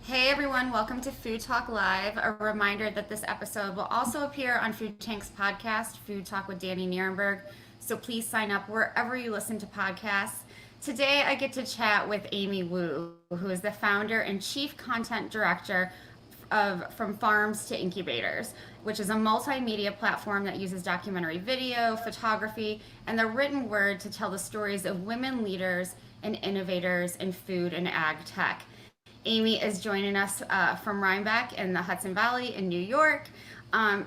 Hey everyone, welcome to Food Talk Live. A reminder that this episode will also appear on Food Tank's podcast, Food Talk with Dani Nierenberg. So please sign up wherever you listen to podcasts. Today I get to chat with Amy Wu, who is the founder and chief content director of From Farms to Incubators, which is a multimedia platform that uses documentary video, photography, and the written word to tell the stories of women leaders and innovators in food and ag tech. Amy is joining us from Rhinebeck in the Hudson Valley in New York.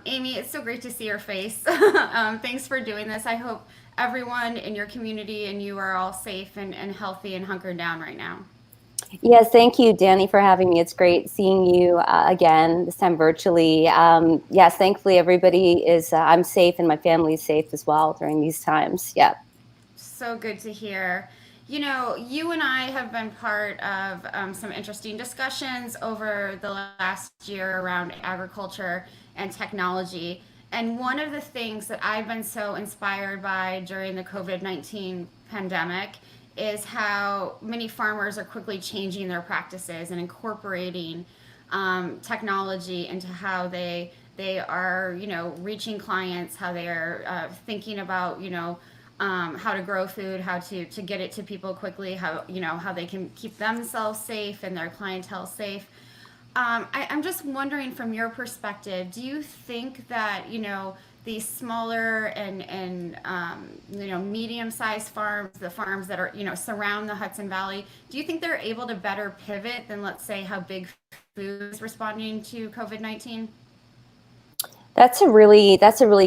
Amy, it's so great to see your face. Thanks for doing this. I hope everyone in your community and you are all safe and healthy and hunkered down right now. Yes, thank you, Dani, for having me. It's great seeing you again, this time virtually. Yes, thankfully everybody is, I'm safe and my family is safe as well during these times. Yeah. So good to hear. You know, you and I have been part of some interesting discussions over the last year around agriculture and technology. And one of the things that I've been so inspired by during the COVID-19 pandemic is how many farmers are quickly changing their practices and incorporating technology into how they are, reaching clients, how they are thinking about, how to grow food, how to get it to people quickly, how they can keep themselves safe and their clientele safe. I'm just wondering from your perspective, do you think that these smaller and medium-sized farms, the farms that are surround the Hudson Valley, do you think they're able to better pivot than, let's say, how big food is responding to COVID-19? That's a really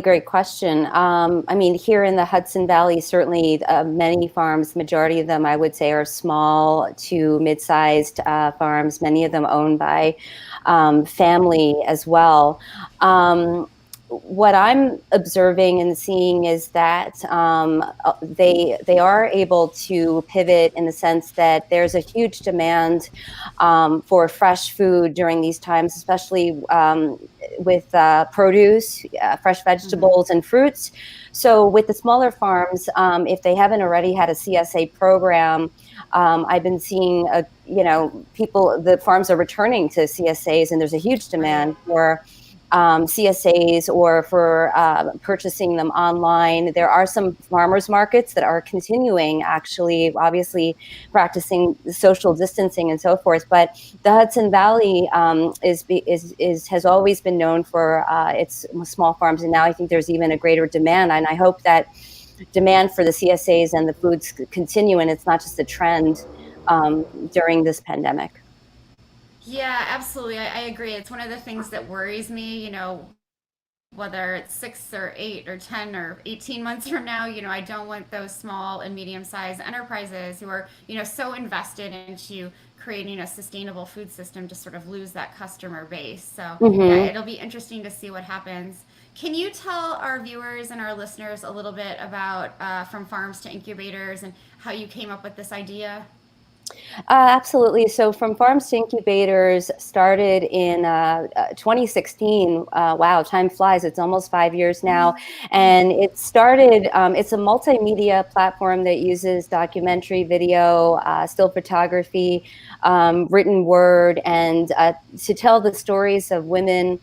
great question. I mean, here in the Hudson Valley, certainly many farms, majority of them, I would say, are small to mid-sized farms. Many of them owned by family as well. What I'm observing and seeing is that they are able to pivot in the sense that there's a huge demand for fresh food during these times, especially with produce, fresh vegetables and fruits. So with the smaller farms, if they haven't already had a CSA program, I've been seeing, the farms are returning to CSAs, and there's a huge Right. demand for CSAs or for purchasing them online. There are some farmers markets that are continuing, actually, obviously practicing social distancing and so forth. But the Hudson Valley has always been known for its small farms, and now I think there's even a greater demand. And I hope that demand for the CSAs and the foods continue, and it's not just a trend during this pandemic. Yeah, absolutely. I agree. It's one of the things that worries me, whether it's 6 or 8 or 10 or 18 months from now, I don't want those small and medium sized enterprises who are, so invested into creating a sustainable food system to sort of lose that customer base. So, yeah, Mm-hmm. it'll be interesting to see what happens. Can you tell our viewers and our listeners a little bit about From Farms to Incubators and how you came up with this idea? Absolutely. So From Farms to Incubators started in 2016. Wow, time flies. It's almost 5 years now. And it started, it's a multimedia platform that uses documentary video, still photography, written word, and to tell the stories of women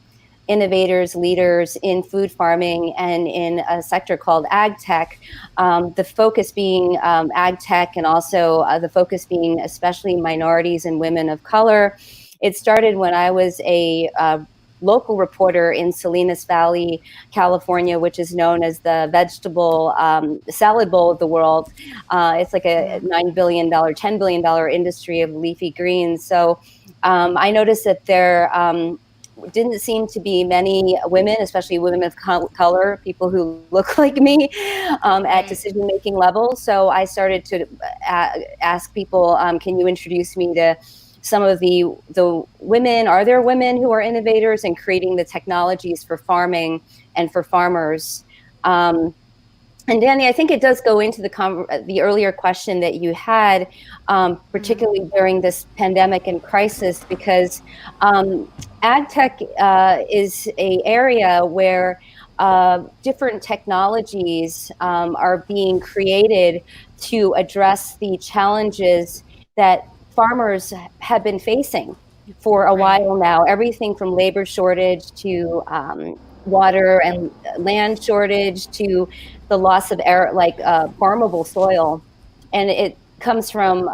innovators, leaders in food farming and in a sector called AgTech, the focus being AgTech, and also the focus being especially minorities and women of color. It started when I was a local reporter in Salinas Valley, California, which is known as the vegetable salad bowl of the world. It's like a Mm. $9 billion, $10 billion industry of leafy greens. So I noticed that there didn't seem to be many women, especially women of color, people who look like me, at Right. decision-making levels. So I started to ask people, can you introduce me to some of the women? Are there women who are innovators and creating the technologies for farming and for farmers? And Dani, I think it does go into the earlier question that you had, Mm. particularly during this pandemic and crisis, because ag tech is a area where different technologies are being created to address the challenges that farmers have been facing. for a Right. while now, everything from labor shortage to water and land shortage to the loss of air, like farmable soil. And it comes from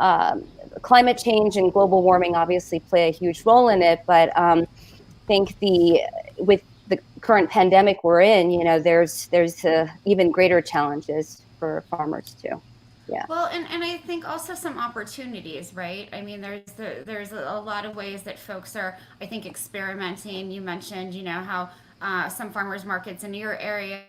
climate change and global warming obviously play a huge role in it. But think with the current pandemic we're in, there's even greater challenges for farmers too. Yeah. Well, and I think also some opportunities, right? I mean, there's a lot of ways that folks are, I think, experimenting. You mentioned, how some farmers markets in your area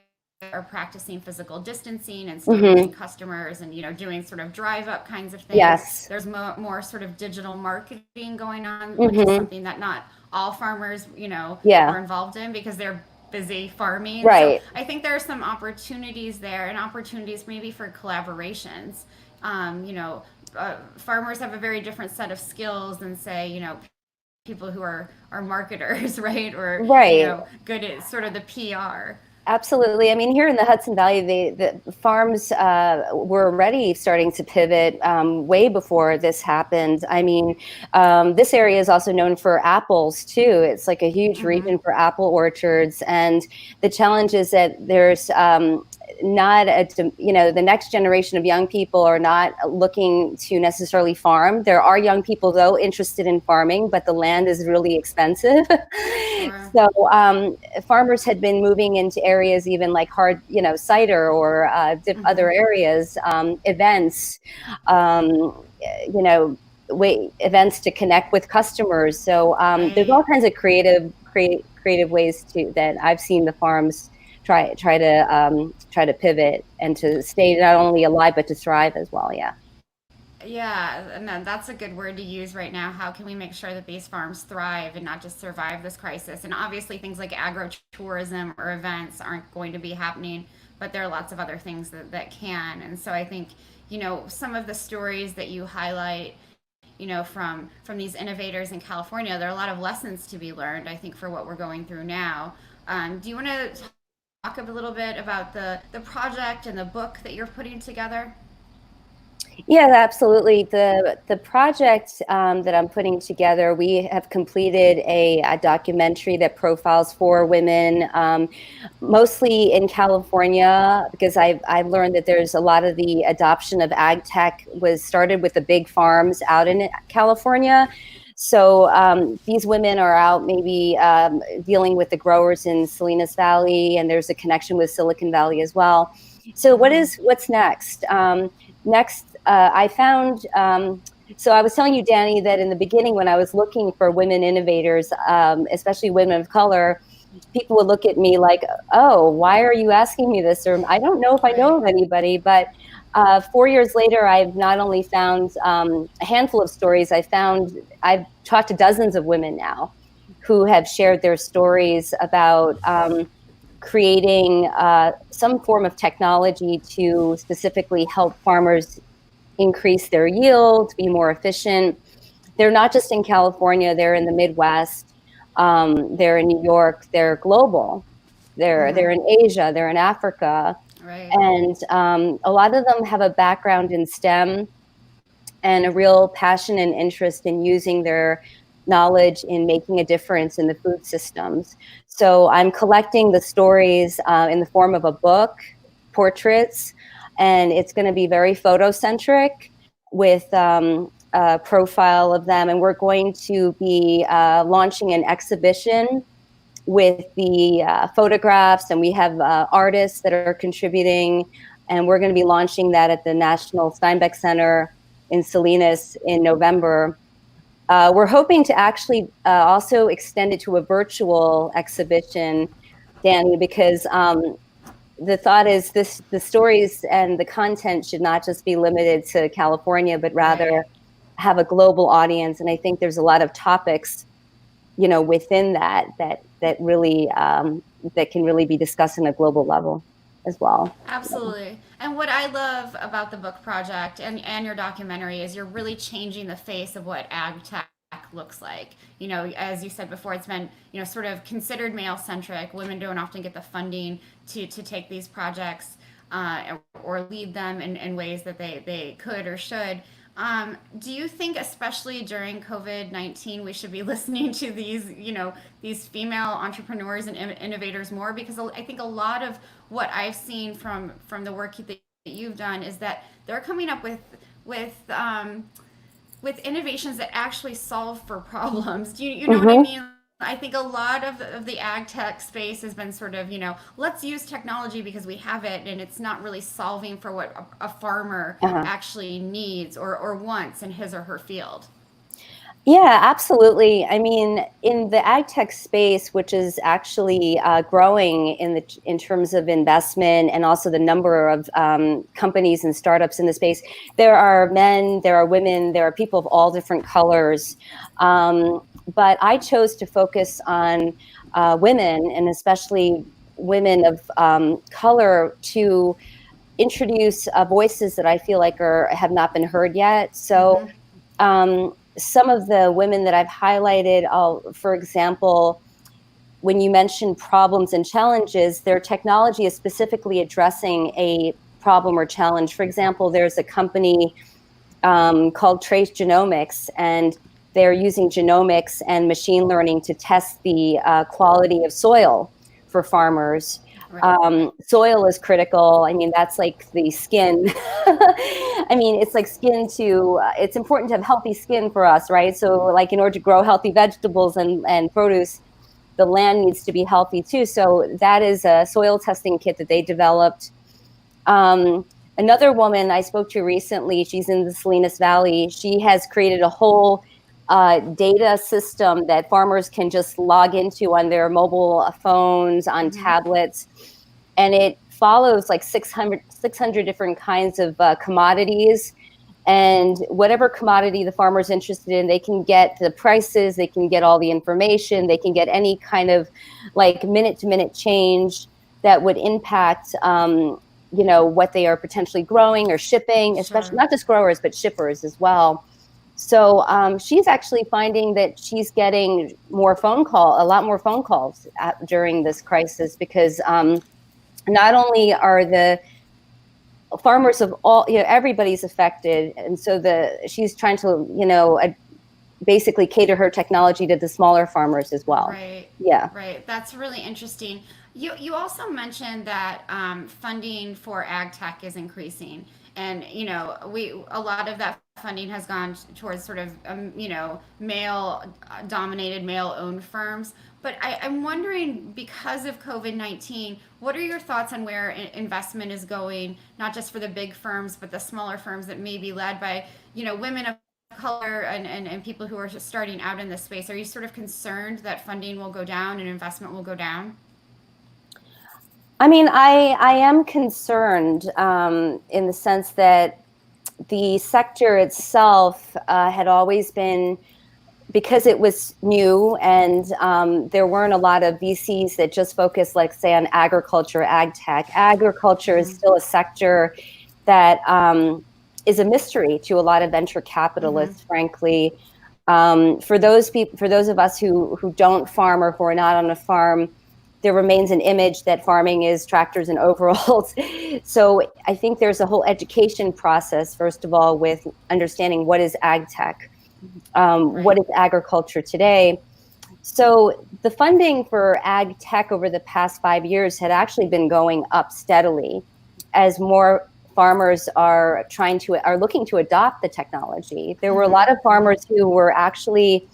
are practicing physical distancing and still Hmm. meeting customers and doing sort of drive up kinds of things. Yes. There's more sort of digital marketing going on, which is Hmm. something that not all farmers Yeah. are involved in because they're busy farming. So Right. I think there are some opportunities there and opportunities maybe for collaborations. um, you know Farmers have a very different set of skills than, say, people who are marketers, right? Or Right. good at sort of the PR. Absolutely. I mean, here in the Hudson Valley, the farms were already starting to pivot way before this happened. I mean, this area is also known for apples too. It's like a huge Mm-hmm. region for apple orchards, and the challenge is that there's not the next generation of young people are not looking to necessarily farm. There are young people though interested in farming, but the land is really expensive. Sure. So farmers had been moving into areas even like hard, cider or other Mm-hmm. areas, events, um, you know, events to connect with customers. So there's Right. all kinds of creative ways that I've seen the farms try to pivot and to stay not only alive but to thrive as well. Yeah. Yeah, and then that's a good word to use right now. How can we make sure that these farms thrive and not just survive this crisis? And obviously, things like agro-tourism or events aren't going to be happening, but there are lots of other things that can. And so I think, some of the stories that you highlight, from these innovators in California, there are a lot of lessons to be learned, I think, for what we're going through now. Do you want to talk a little bit about the project and the book that you're putting together? Yeah, absolutely. The project that I'm putting together, we have completed a documentary that profiles 4 women, mostly in California, because I've learned that there's a lot of the adoption of AgTech was started with the big farms out in California. So these women are out maybe dealing with the growers in Salinas Valley, and there's a connection with Silicon Valley as well. So Mm-hmm. what's next? Next, I found, so I was telling you, Dani, that in the beginning when I was looking for women innovators, especially women of color, people would look at me like, oh, why are you asking me this? Or I don't know if I know Right. of anybody. But 4 years later, I've not only found a handful of stories, I've talked to dozens of women now who have shared their stories about creating some form of technology to specifically help farmers increase their yield, be more efficient. They're not just in California, they're in the Midwest, they're in New York, they're global. They're Mm-hmm. in Asia, they're in Africa. Right. And a lot of them have a background in STEM and a real passion and interest in using their knowledge in making a difference in the food systems. So I'm collecting the stories in the form of a book, portraits, and it's going to be very photocentric with a profile of them. And we're going to be launching an exhibition with the photographs, and we have artists that are contributing, and we're going to be launching that at the National Steinbeck Center in Salinas in November. We're hoping to actually also extend it to a virtual exhibition, Dani, because the thought is the stories and the content should not just be limited to California, but rather Right. have a global audience. And I think there's a lot of topics within that really that can really be discussed on a global level as well. Absolutely. And what I love about the book project and your documentary is you're really changing the face of what ag tech looks like. As you said before, it's been, sort of considered male centric. Women don't often get the funding to take these projects or lead them in ways that they could or should. Do you think, especially during COVID-19, we should be listening to these, these female entrepreneurs and innovators more? Because I think a lot of what I've seen from the work that you've done is that they're coming up with with innovations that actually solve for problems. Do you know what I Hmm. mean? I think a lot of the ag tech space has been sort of, let's use technology because we have it, and it's not really solving for what a farmer Uh-huh. actually needs or wants in his or her field. Yeah, absolutely. I mean, in the ag tech space, which is actually growing in terms of investment and also the number of companies and startups in the space, there are men, there are women, there are people of all different colors. But I chose to focus on women, and especially women of color, to introduce voices that I feel like have not been heard yet. So Mm-hmm. some of the women that I've highlighted, for example, when you mention problems and challenges, their technology is specifically addressing a problem or challenge. For example, there's a company called Trace Genomics, and they're using genomics and machine learning to test the quality of soil for farmers. Right. Soil is critical. I mean, that's like the skin. I mean, it's like skin to, it's important to have healthy skin for us, right? So, like, in order to grow healthy vegetables and produce, the land needs to be healthy too. So, that is a soil testing kit that they developed. Um, Another woman I spoke to recently, she's in the Salinas Valley. She has created a whole data system that farmers can just log into on their mobile phones, on Mm-hmm. tablets, and it follows like 600 different kinds of commodities. And whatever commodity the farmer's interested in, they can get the prices, they can get all the information, they can get any kind of like minute to minute change that would impact what they are potentially growing or shipping, especially Sure. not just growers but shippers as well. So she's actually finding that she's getting a lot more phone calls during this crisis, because not only are the farmers of all, everybody's affected, and so she's trying to, basically cater her technology to the smaller farmers as well. Right, Yeah. right. That's really interesting. You also mentioned that funding for ag tech is increasing, and we a lot of that funding has gone towards sort of male dominated, male owned firms. But I'm wondering, because of COVID-19, what are your thoughts on where investment is going, not just for the big firms, but the smaller firms that may be led by women of color and people who are just starting out in this space? Are you sort of concerned that funding will go down and investment will go down? I mean, I am concerned in the sense that the sector itself had always been, because it was new, and there weren't a lot of VCs that just focus, like, say, on agriculture, ag tech. Agriculture is Mm-hmm. still a sector that is a mystery to a lot of venture Mm-hmm. capitalists, frankly. For those people, for those of us who don't farm or who are not on a farm, there remains an image that farming is tractors and overalls. So I think there's a whole education process, first of all, with understanding what is ag tech, what Right. is agriculture today. So the funding for ag tech over the past 5 years had actually been going up steadily as more farmers are looking to adopt the technology. There were a Mm-hmm. lot of Mm-hmm. farmers who were actually,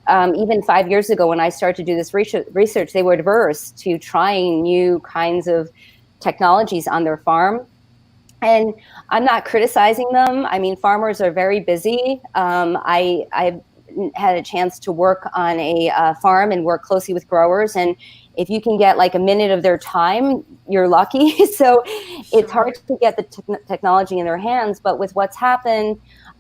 even 5 years ago when I started to do this research, they were adverse to trying new kinds of technologies on their farm. And I'm not criticizing them. I mean, farmers are very busy. I had a chance to work on a farm and work closely with growers. And if you can get like a minute of their time, you're lucky. So it's Sure. hard to get the technology in their hands. But with what's happened,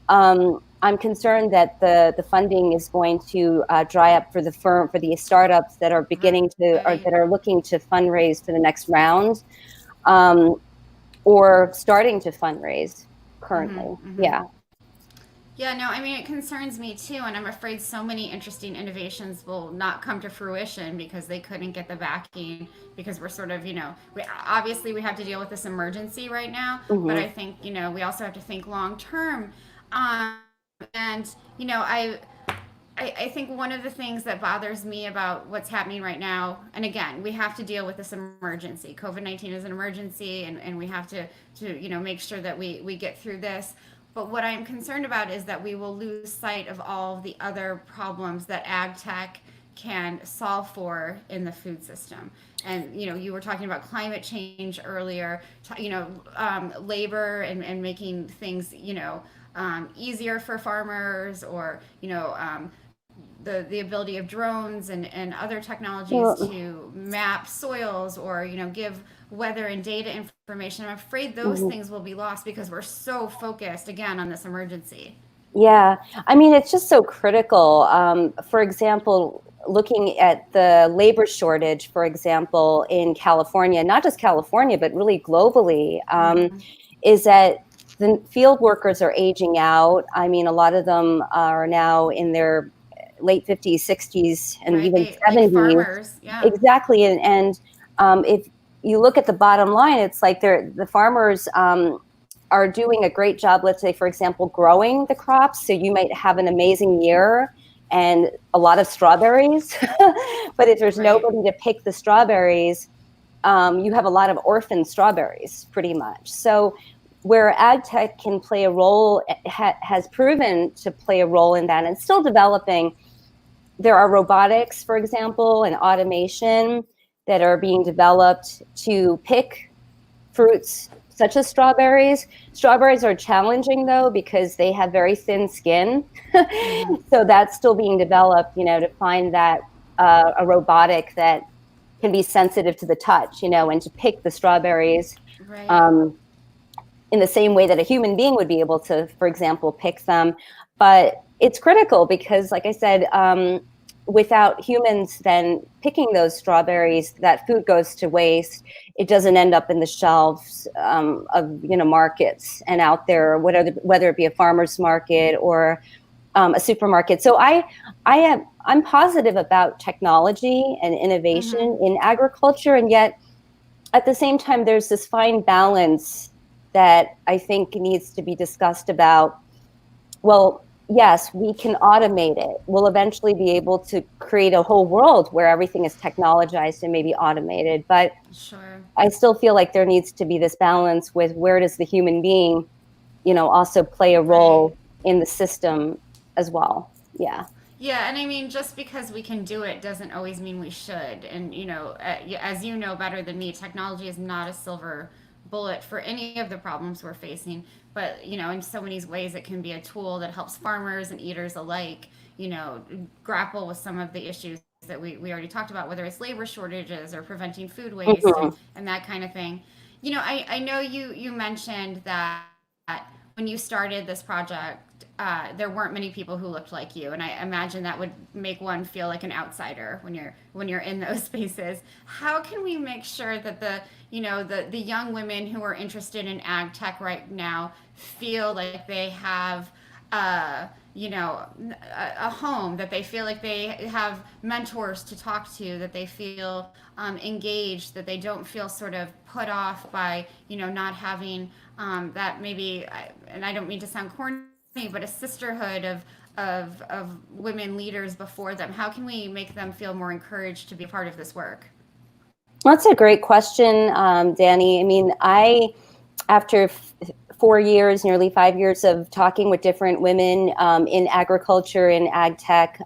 I'm concerned that the funding is going to dry up for the startups that are beginning to, or Right. that are looking to fundraise for the next round. Um, or starting to fundraise Mm-hmm. currently. Mm-hmm. Yeah. Yeah, no, I mean, it concerns me too, and I'm afraid so many interesting innovations will not come to fruition because they couldn't get the backing, because we're sort of, we have to deal with this emergency right now, but Hmm. I think, we also have to think long term. Um, and you know, I think one of the things that bothers me about what's happening right now, and again, we have to deal with this emergency. COVID-19 is an emergency, and we have to make sure that we get through this. But what I'm concerned about is that we will lose sight of all of the other problems that ag tech can solve for in the food system. And you were talking about climate change earlier, labor and making things easier for farmers, or the ability of drones and other technologies Well, to map soils, or give weather and data information. I'm afraid those mhm. things will be lost because we're so focused again on this emergency. Yeah, I mean, it's just so critical. For example, looking at the labor shortage, for example, in California, not just California, but really globally, Mm-hmm. is that the field workers are aging out. I mean, a lot of them are now in their late 50s, 60s, and even Right, like 70s. farmers, yeah. Exactly. And if you look at the bottom line, it's like the farmers are doing a great job, let's say, for example, growing the crops. So you might have an amazing year and a lot of strawberries. But if there's Right. nobody to pick the strawberries, you have a lot of orphan strawberries, pretty much. So where ag tech can play a role, has proven to play a role in that, and still developing. There are robotics, for example, and automation that are being developed to pick fruits such as strawberries. Strawberries are challenging though because they have very thin skin. Mm-hmm. So that's still being developed, to find that a robotic that can be sensitive to the touch, and to pick the strawberries Right. um, in the same way that a human being would be able to, for example, pick them. But it's critical because, like I said, without humans then picking those strawberries, that food goes to waste. It doesn't end up in the shelves of markets and out there, whether it be a farmer's market or a supermarket. So I'm positive about technology and Mm-hmm. innovation in agriculture, and yet at the same time, there's this fine balance that I think needs to be discussed about. Well, yes, we can automate it. We'll eventually be able to create a whole world where everything is technologized and maybe automated. But Sure. I still feel like there needs to be this balance with where does the human being, also play a Right. role in the system as well. Yeah. Yeah, and I mean, just because we can do it doesn't always mean we should. And, as you know better than me, technology is not a silver bullet for any of the problems we're facing. But, in so many ways, it can be a tool that helps farmers and eaters alike, grapple with some of the issues that we already talked about, whether it's labor shortages or preventing food waste Mhm. and that kind of thing. I know you mentioned that when you started this project, there weren't many people who looked like you, and I imagine that would make one feel like an outsider when you're in those spaces. How can we make sure that the young women who are interested in ag tech right now feel like they have a home, that they feel like they have mentors to talk to, that they feel engaged, that they don't feel sort of put off by not having that maybe, and I don't mean to sound corny, but a sisterhood of women leaders before them. How can we make them feel more encouraged to be a part of this work? That's a great question, Dani. I mean, after 4 years, nearly 5 years of talking with different women in agriculture and ag tech,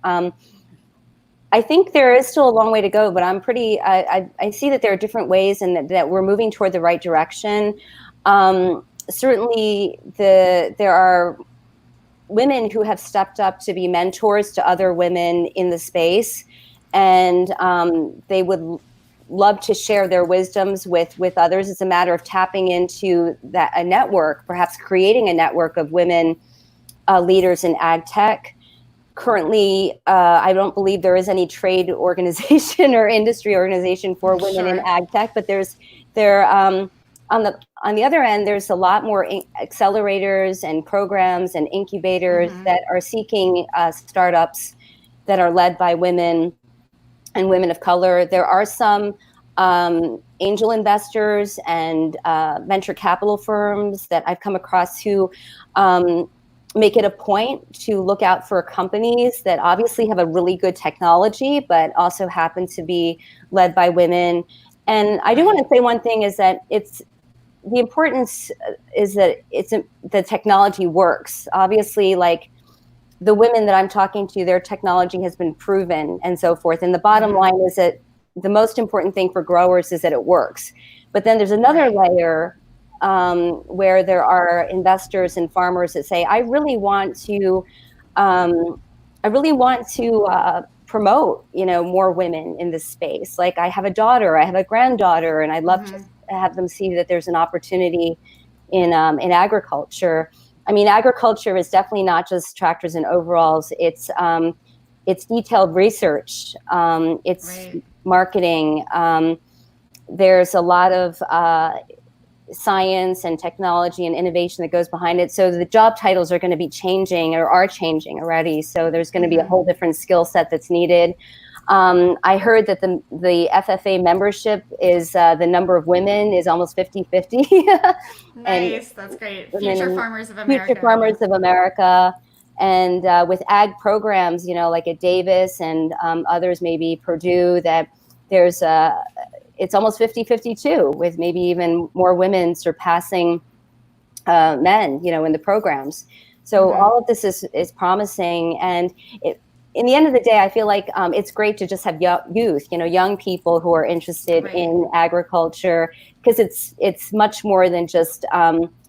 I think there is still a long way to go, but I see that there are different ways and that we're moving toward the right direction. Certainly, there are women who have stepped up to be mentors to other women in the space, and they would love to share their wisdoms with others. It's a matter of tapping into a network, perhaps creating a network of women leaders in ag tech. Currently, I don't believe there is any trade organization or industry organization for women in Sure. ag tech, but there on the other end, there's a lot more accelerators and programs and incubators Mm-hmm. that are seeking startups that are led by women and women of color. There are some angel investors and venture capital firms that I've come across who make it a point to look out for companies that obviously have a really good technology, but also happen to be led by women. And I do want to say one thing is that the importance is that the technology works. Obviously, like the women that I'm talking to, their technology has been proven and so forth. And the bottom line is that the most important thing for growers is that it works. But then there's another layer where there are investors and farmers that say, I really want to promote, more women in this space. Like I have a daughter, I have a granddaughter, and I'd love to have them see that there's an opportunity in agriculture. I mean, agriculture is definitely not just tractors and overalls. It's detailed research. It's marketing. There's a lot of science and technology and innovation that goes behind it. So the job titles are going to be changing or are changing already. So there's going to be a whole different skill set that's needed. I heard that the FFA membership is the number of women is almost 50-50. Nice, that's great. Future Farmers of America. Future Farmers of America. And with ag programs, like at Davis and others, maybe Purdue, that there's it's almost 50-50 too, with maybe even more women surpassing men, in the programs. So all of this is promising. And in the end of the day, I feel like it's great to just have youth, young people who are interested in agriculture, because it's much more than just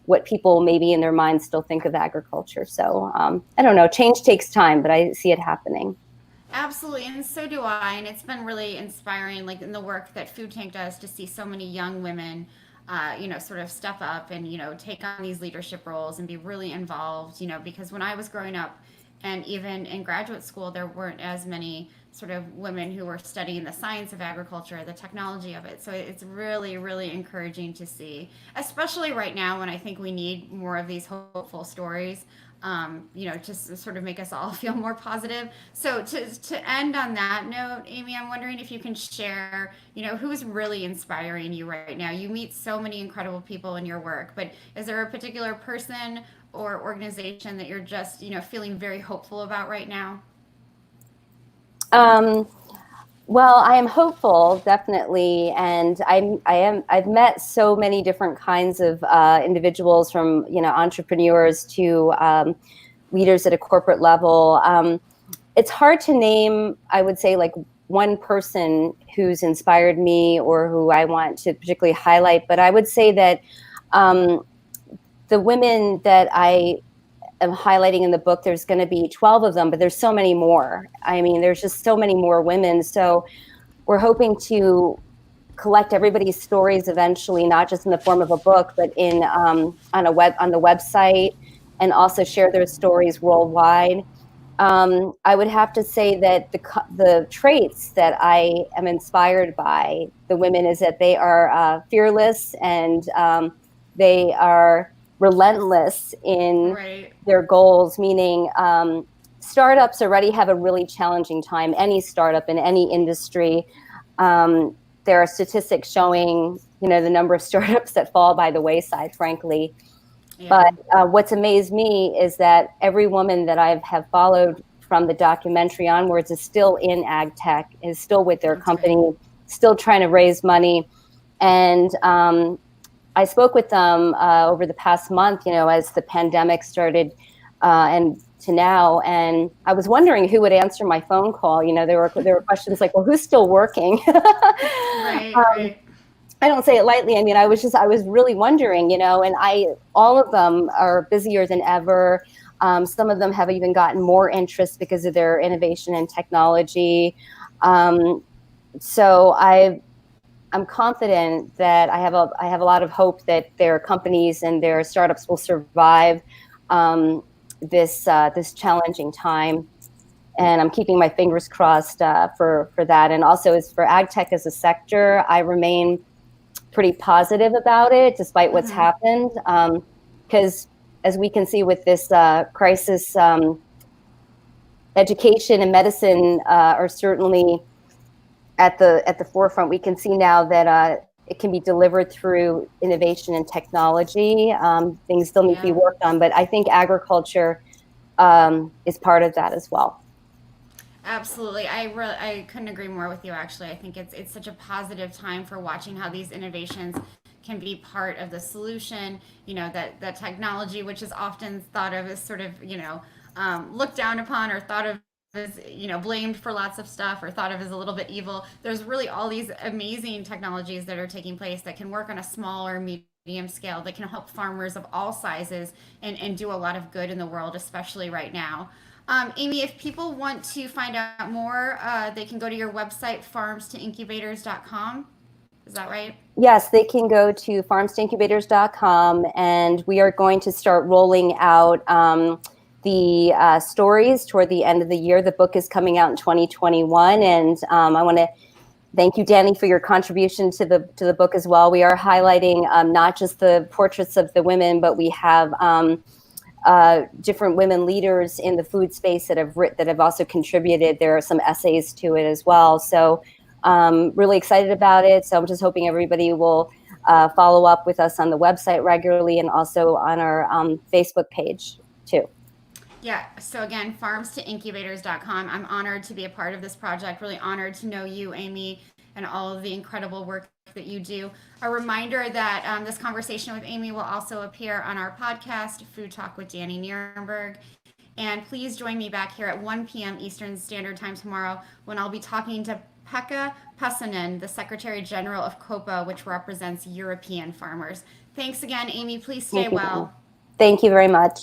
what people maybe in their minds still think of agriculture. So I don't know, change takes time, but I see it happening. Absolutely, and so do I. And it's been really inspiring, like in the work that Food Tank does, to see so many young women, sort of step up and take on these leadership roles and be really involved. Because when I was growing up, and even in graduate school, there weren't as many sort of women who were studying the science of agriculture, the technology of it. So it's really, really encouraging to see, especially right now when I think we need more of these hopeful stories. Just to sort of make us all feel more positive. So to end on that note, Amy, I'm wondering if you can share, who's really inspiring you right now. You meet so many incredible people in your work, but is there a particular person or organization that you're just, feeling very hopeful about right now? Well, I am hopeful, definitely, and I've met so many different kinds of individuals, from entrepreneurs to leaders at a corporate level. It's hard to name, I would say, like one person who's inspired me or who I want to particularly highlight, but I would say that the women that I am highlighting in the book, there's going to be 12 of them, but there's so many more. I mean, there's just so many more women. So we're hoping to collect everybody's stories eventually, not just in the form of a book, but on the website, and also share their stories worldwide. I would have to say that the traits that I am inspired by the women is that they are fearless, and they are relentless in their goals, meaning startups already have a really challenging time. Any startup in any industry, there are statistics showing, the number of startups that fall by the wayside, frankly. Yeah. But what's amazed me is that every woman that I have followed from the documentary onwards is still in AgTech, is still with their company, still trying to raise money. And I spoke with them over the past month, as the pandemic started and to now. And I was wondering who would answer my phone call. There were questions like, well, who's still working? Right. I don't say it lightly. I mean, I was really wondering, and all of them are busier than ever. Some of them have even gotten more interest because of their innovation and technology. So I'm confident that I have a lot of hope that their companies and their startups will survive this challenging time, and I'm keeping my fingers crossed for that. And also, as for AgTech as a sector, I remain pretty positive about it, despite what's happened, because as we can see with this crisis, education and medicine are certainly at the forefront. We can see now that it can be delivered through innovation and technology. Things still need to be worked on, but I think agriculture is part of that as well. Absolutely. I couldn't agree more with you actually. I think it's such a positive time for watching how these innovations can be part of the solution. You know, that technology, which is often thought of as sort of, looked down upon or thought of as, blamed for lots of stuff or thought of as a little bit evil. There's really all these amazing technologies that are taking place that can work on a small or medium scale, that can help farmers of all sizes and do a lot of good in the world, especially right now. Amy, if people want to find out more, they can go to your website, farmstoincubators.com. Is that right? Yes, they can go to farmstoincubators.com, and we are going to start rolling out the stories toward the end of the year. The book is coming out in 2021, and I want to thank you, Dani, for your contribution to the book as well. We are highlighting not just the portraits of the women, but we have different women leaders in the food space that have also contributed. There are some essays to it as well. So really excited about it. So I'm just hoping everybody will follow up with us on the website regularly and also on our Facebook page too. Yeah, so again, farmstoincubators.com. I'm honored to be a part of this project, really honored to know you, Amy, and all of the incredible work that you do. A reminder that this conversation with Amy will also appear on our podcast, Food Talk with Dani Nierenberg. And please join me back here at 1 p.m. Eastern Standard Time tomorrow when I'll be talking to Pekka Pessonen, the Secretary General of COPA, which represents European farmers. Thanks again, Amy. Please stay well. Thank you very much.